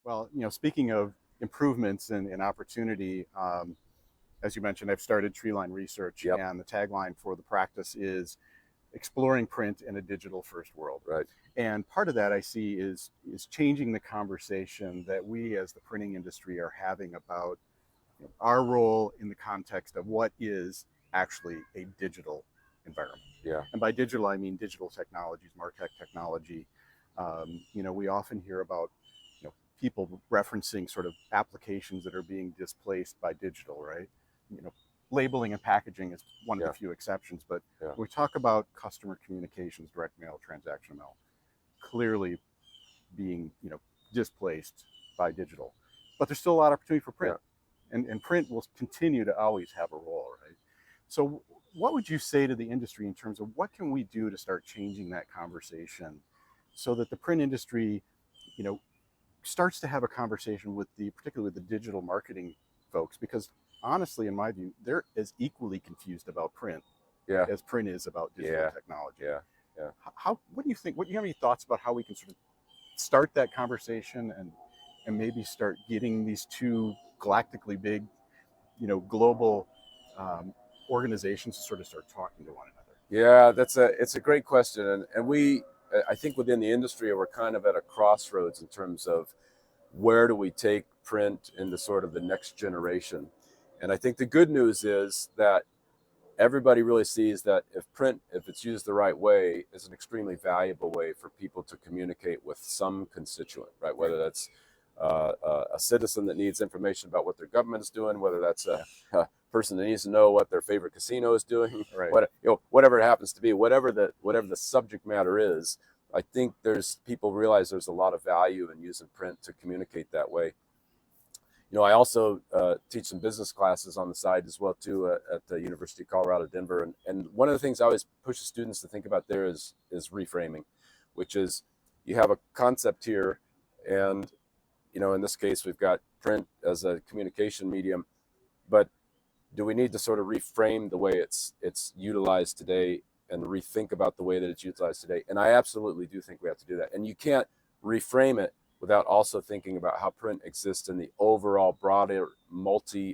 Well, speaking of improvements and opportunity, as you mentioned, I've started Treeline Research, Yep. and the tagline for the practice is exploring print in a digital first world. Right. And part of that I see is changing the conversation that we as the printing industry are having about our role in the context of what is actually a digital environment. Yeah. And by digital, I mean digital technologies, MarTech technology. We often hear about people referencing sort of applications that are being displaced by digital, right? You know, Labeling and packaging is one of the Yeah. few exceptions, but Yeah. when we talk about customer communications, direct mail, transaction mail, clearly being displaced by digital. But there's still a lot of opportunity for Yeah. print, and print will continue to always have a role, right? So, what would you say to the industry in terms of what can we do to start changing that conversation, so that the print industry, you know, starts to have a conversation with particularly the digital marketing folks? Because honestly, in my view, they're as equally confused about print Yeah. as print is about digital Yeah. technology. Yeah. Yeah. What do you think? What do you have any thoughts about how we can sort of start that conversation and maybe start getting these two galactically big, global um, organizations to sort of start talking to one another? Yeah, it's a great question, and I think within the industry we're kind of at a crossroads in terms of where do we take print into sort of the next generation. And I think the good news is that everybody really sees that if print, if it's used the right way, is an extremely valuable way for people to communicate with some constituent, right? Whether that's a citizen that needs information about what their government is doing, whether that's a person that needs to know what their favorite casino is doing, Right. Whatever it happens to be, whatever the subject matter is. I think people realize there's a lot of value in using print to communicate that way. I also teach some business classes on the side as well too at the University of Colorado Denver, and one of the things I always push the students to think about there is reframing, which is you have a concept here, and in this case we've got print as a communication medium, but do we need to sort of reframe the way it's utilized today and rethink about the way that it's utilized today? And I absolutely do think we have to do that, and you can't reframe it without also thinking about how print exists in the overall broader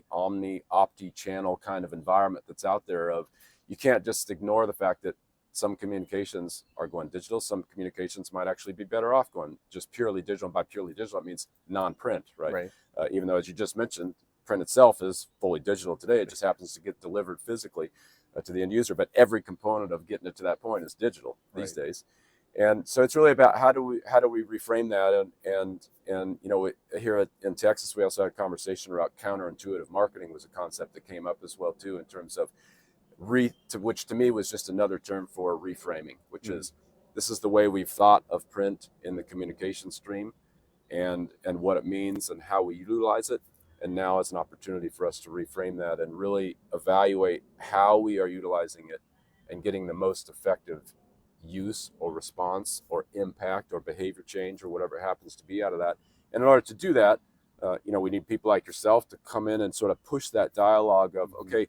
omni-channel kind of environment that's out there. Of you can't just ignore the fact that some communications are going digital. Some communications might actually be better off going just purely digital. And by purely digital, it means non-print, right? Right. Even though, as you just mentioned, print itself is fully digital today. It just happens to get delivered physically to the end user. But every component of getting it to that point is digital these days. And so it's really about how do we reframe that, and here in Texas we also had a conversation about counterintuitive marketing was a concept that came up as well too, in terms of which to me was just another term for reframing, which is this is the way we've thought of print in the communication stream, and what it means and how we utilize it, and now it's an opportunity for us to reframe that and really evaluate how we are utilizing it and getting the most effective use or response or impact or behavior change or whatever it happens to be out of that. And in order to do that, we need people like yourself to come in and sort of push that dialogue of, okay,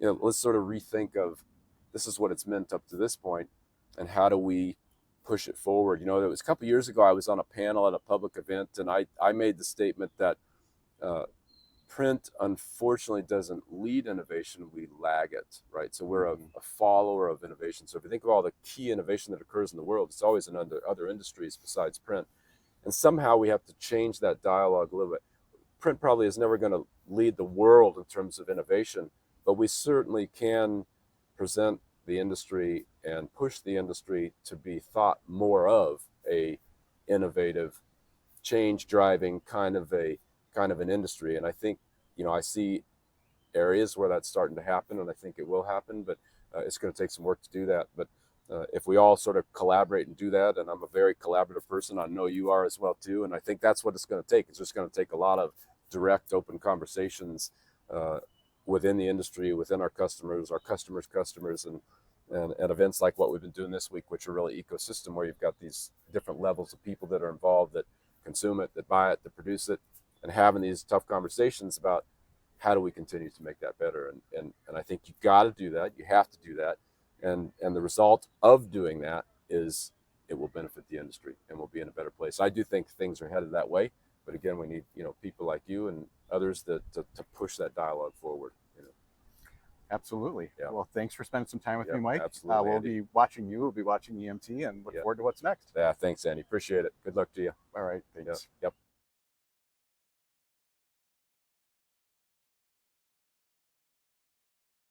let's sort of rethink of this is what it's meant up to this point, and how do we push it forward? It was a couple of years ago, I was on a panel at a public event, and I made the statement that print unfortunately doesn't lead innovation, we lag it, right? So we're a follower of innovation. So if you think of all the key innovation that occurs in the world, it's always in other industries besides print. And somehow we have to change that dialogue a little bit. Print probably is never going to lead the world in terms of innovation, but we certainly can present the industry and push the industry to be thought more of a innovative, change driving kind of an industry. And I think, I see areas where that's starting to happen, and I think it will happen, but it's going to take some work to do that. But if we all sort of collaborate and do that, and I'm a very collaborative person, I know you are as well too, and I think that's what it's going to take. It's just going to take a lot of direct, open conversations within the industry, within our customers' customers, and at events like what we've been doing this week, which are really ecosystem, where you've got these different levels of people that are involved, that consume it, that buy it, that produce it, and having these tough conversations about how do we continue to make that better. And I think you got to do that. You have to do that. And the result of doing that is it will benefit the industry and we'll be in a better place. I do think things are headed that way, but But again, we need, people like you and others to push that dialogue forward. Absolutely. Yeah. Well, thanks for spending some time with Yep, me, Mike. absolutely, We'll Andy. be watching you. We'll be watching EMT and look Yep. forward to what's next. Yeah, thanks, Andy. Appreciate it. Good luck to you. All right. Yep. Thanks. Yep.